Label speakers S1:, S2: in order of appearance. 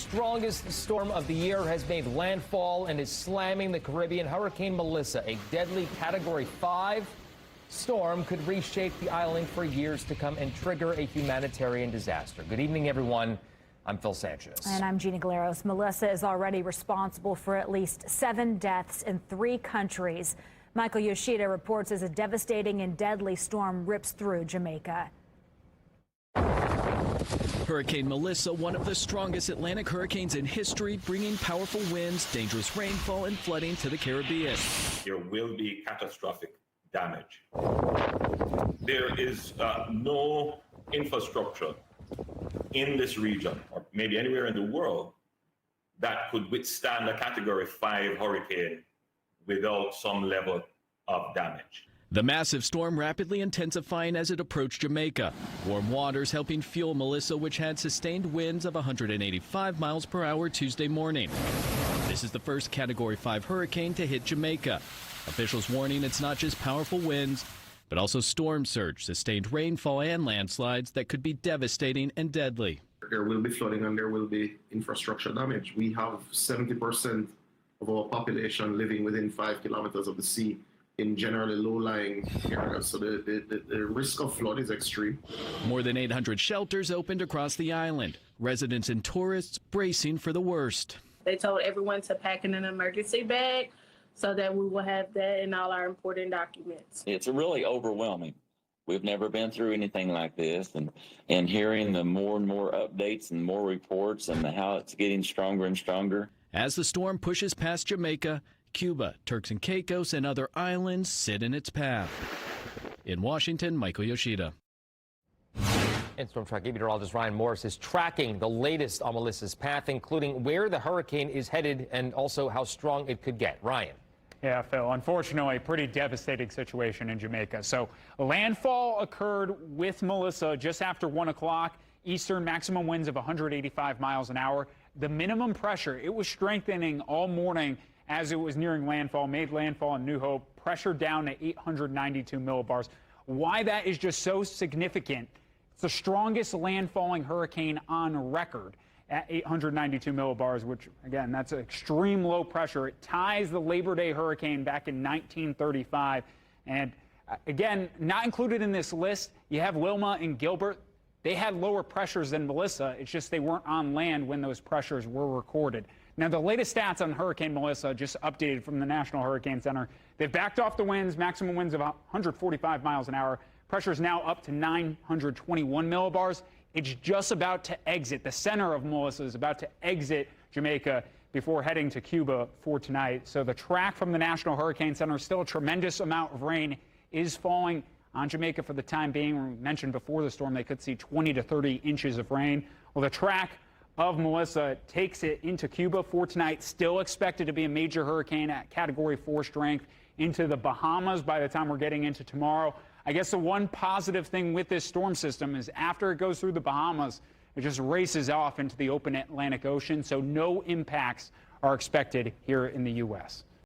S1: strongest storm of the year has made landfall and is slamming the Caribbean. Hurricane Melissa, a deadly Category 5 storm, could reshape the island for years to come and trigger a humanitarian disaster. Good evening, everyone. I'm Phil Sanchez.
S2: And I'm Gina Galeros. Melissa is already responsible for at least 7 deaths in 3 countries. Michael Yoshida reports as a devastating and deadly storm rips through Jamaica.
S3: Hurricane Melissa, one of the strongest Atlantic hurricanes in history, bringing powerful winds, dangerous rainfall, and flooding to the Caribbean.
S4: There will be catastrophic damage. There is no infrastructure in this region, or maybe anywhere in the world, that could withstand a Category 5 hurricane without some level of damage.
S3: The massive storm rapidly intensifying as it approached Jamaica. Warm waters helping fuel Melissa, which had sustained winds of 185 miles per hour Tuesday morning. This is the first Category 5 hurricane to hit Jamaica. Officials warning it's not just powerful winds, but also storm surge, sustained rainfall, and landslides that could be devastating and deadly.
S5: There will be flooding and there will be infrastructure damage. We have 70% of our population living within 5 kilometers of the sea in generally low-lying areas, so the risk of flood is extreme.
S3: More than 800 shelters opened across the island. Residents and tourists bracing for the worst.
S6: They told everyone to pack in an emergency bag so that we will have that in all our important documents.
S7: It's really overwhelming. We've never been through anything like this, and hearing the more and more updates and more reports and how it's getting stronger and stronger.
S3: As the storm pushes past Jamaica, Cuba, Turks and Caicos, and other islands sit in its path. In Washington, Michael Yoshida.
S1: And Storm Track meteorologist Ryan Morris is tracking the latest on Melissa's path, including where the hurricane is headed and also how strong it could get. Ryan.
S8: Yeah, Phil, unfortunately, a pretty devastating situation in Jamaica. So landfall occurred with Melissa just after 1 o'clock. Eastern, maximum winds of 185 miles an hour. The minimum pressure, it was strengthening all morning as it was nearing landfall, made landfall in New Hope, pressure down to 892 millibars. Why that is just so significant, it's the strongest landfalling hurricane on record at 892 millibars, which, again, that's an extreme low pressure. It ties the Labor Day hurricane back in 1935. And, again, not included in this list, you have Wilma and Gilbert. They had lower pressures than Melissa. It's just they weren't on land when those pressures were recorded. Now, the latest stats on Hurricane Melissa, just updated from the National Hurricane Center, they've backed off the winds, maximum winds of 145 miles an hour. Pressure is now up to 921 millibars. It's just about to exit. The center of Melissa is about to exit Jamaica before heading to Cuba for tonight. So the track from the National Hurricane Center, still a tremendous amount of rain is falling on Jamaica for the time being. We mentioned before the storm they could see 20 to 30 inches of rain. Well, the track of Melissa takes it into Cuba for tonight. Still expected to be a major hurricane at Category 4 strength into the Bahamas by the time we're getting into tomorrow. I guess the one positive thing with this storm system is after it goes through the Bahamas, it just races off into the open Atlantic Ocean, so no impacts are expected here in the U.S.